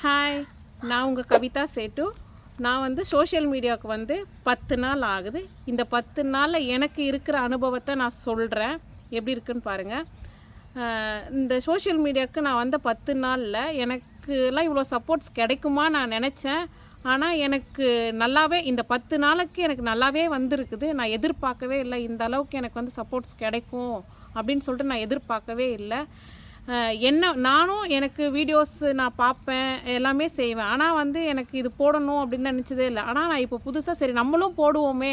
Hi, நான் உங்கள் கவிதா சேட்டு. நான் வந்து சோஷியல் மீடியாவுக்கு வந்து 10 நாள் ஆகுது. இந்த 10 நாளில் எனக்கு இருக்கிற அனுபவத்தை நான் சொல்கிறேன். எப்படி இருக்குன்னு பாருங்கள். இந்த சோஷியல் மீடியாவுக்கு நான் வந்த 10 நாளில் எனக்குலாம் இவ்வளோ சப்போர்ட்ஸ் கிடைக்குமா நான் நினச்சேன். ஆனால் எனக்கு நல்லாவே இந்த 10 நாளுக்கு எனக்கு நல்லாவே வந்திருக்குது. நான் எதிர்பார்க்கவே இல்லை இந்த அளவுக்கு எனக்கு வந்து சப்போர்ட்ஸ் கிடைக்கும் அப்படின்னு சொல்லிட்டு நான் எதிர்பார்க்கவே இல்லை. நானும் எனக்கு வீடியோஸ் நான் பார்ப்பேன், எல்லாமே செய்வேன். ஆனால் வந்து எனக்கு இது போடணும் அப்படின்னு நினச்சதே இல்லை. ஆனால் நான் இப்போ புதுசாக சரி நம்மளும் போடுவோமே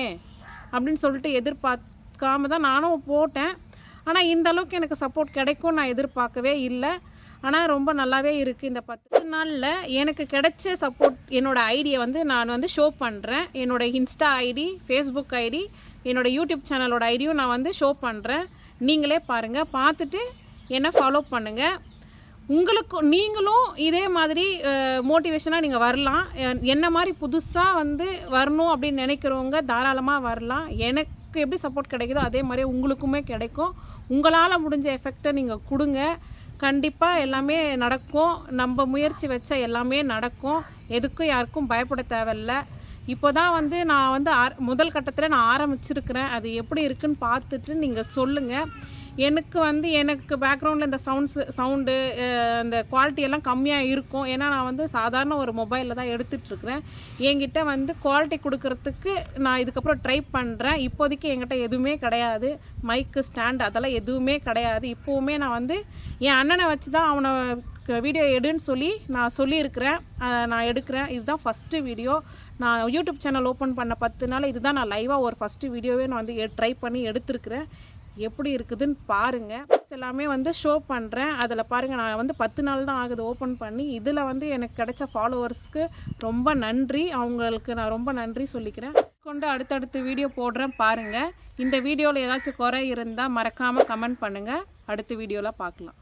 அப்படின்னு சொல்லிட்டு எதிர்பார்க்காம தான் நானும் போட்டேன். ஆனால் இந்த அளவுக்கு எனக்கு சப்போர்ட் கிடைக்கும் நான் எதிர்பார்க்கவே இல்லை. ஆனால் ரொம்ப நல்லாவே இருக்குது. இந்த 10 நாளில் எனக்கு கிடைச்ச சப்போர்ட் என்னோடய ஐடியை வந்து நான் வந்து ஷோ பண்ணுறேன். என்னோடய இன்ஸ்டா ஐடி, ஃபேஸ்புக் ஐடி, என்னோடய யூடியூப் சேனலோட ஐடியும் நான் வந்து ஷோ பண்ணுறேன். நீங்களே பாருங்கள், பார்த்துட்டு என்ன ஃபாலோ பண்ணுங்கள். நீங்களும் இதே மாதிரி மோட்டிவேஷனாக நீங்கள் வரலாம். என்ன மாதிரி புதுசாக வந்து வரணும் அப்படின்னு நினைக்கிறவங்க தாராளமாக வரலாம். எனக்கு எப்படி சப்போர்ட் கிடைக்குதோ அதே மாதிரி உங்களுக்குமே கிடைக்கும். உங்களால் முடிஞ்ச எஃபெக்டை நீங்கள் கொடுங்க. கண்டிப்பாக எல்லாமே நடக்கும். நம்ம முயற்சி வச்சா எல்லாமே நடக்கும். எதுக்கும் யாருக்கும் பயப்பட தேவையில்லை. இப்போ தான் வந்து நான் வந்து முதல் கட்டத்தில் நான் ஆரம்பிச்சிருக்கிறேன். அது எப்படி இருக்குன்னு பார்த்துட்டு நீங்கள் சொல்லுங்கள். எனக்கு பேக்ரவுண்டில் இந்த சவுண்டு அந்த குவாலிட்டியெல்லாம் கம்மியாக இருக்கும். ஏன்னா நான் வந்து சாதாரண ஒரு மொபைலில் தான் எடுத்துகிட்ருக்கிறேன். என்கிட்ட வந்து குவாலிட்டி கொடுக்கறதுக்கு நான் இதுக்கப்புறம் ட்ரை பண்ணுறேன். இப்போதைக்கு என்கிட்ட எதுவுமே கிடையாது. மைக்கு, ஸ்டாண்ட் அதெல்லாம் எதுவுமே கிடையாது. இப்போவுமே நான் வந்து என் அண்ணனை வச்சு தான் அவனை வீடியோ எடுன்னு சொல்லி நான் சொல்லியிருக்கிறேன். நான் எடுக்கிறேன். இதுதான் ஃபஸ்ட்டு வீடியோ. நான் யூடியூப் சேனல் ஓப்பன் பண்ண 10 நாள் இதுதான் நான் லைவாக ஒரு ஃபஸ்ட்டு வீடியோவே நான் வந்து ட்ரை பண்ணி எடுத்துருக்கிறேன். எப்படி இருக்குதுன்னு பாருங்கள். எல்லாமே வந்து ஷோ பண்ணுறேன். அதில் பாருங்கள், நான் வந்து 10 நாள் தான் ஆகுது ஓப்பன் பண்ணி. இதில் வந்து எனக்கு கிடைச்ச ஃபாலோவர்ஸ்க்கு ரொம்ப நன்றி. அவங்களுக்கு நான் ரொம்ப நன்றி சொல்லிக்கிறேன். கொண்டு அடுத்தடுத்து வீடியோ போடுறேன் பாருங்கள். இந்த வீடியோவில் ஏதாச்சும் குறை இருந்தால் மறக்காமல் கமெண்ட் பண்ணுங்கள். அடுத்த வீடியோவில் பார்க்கலாம்.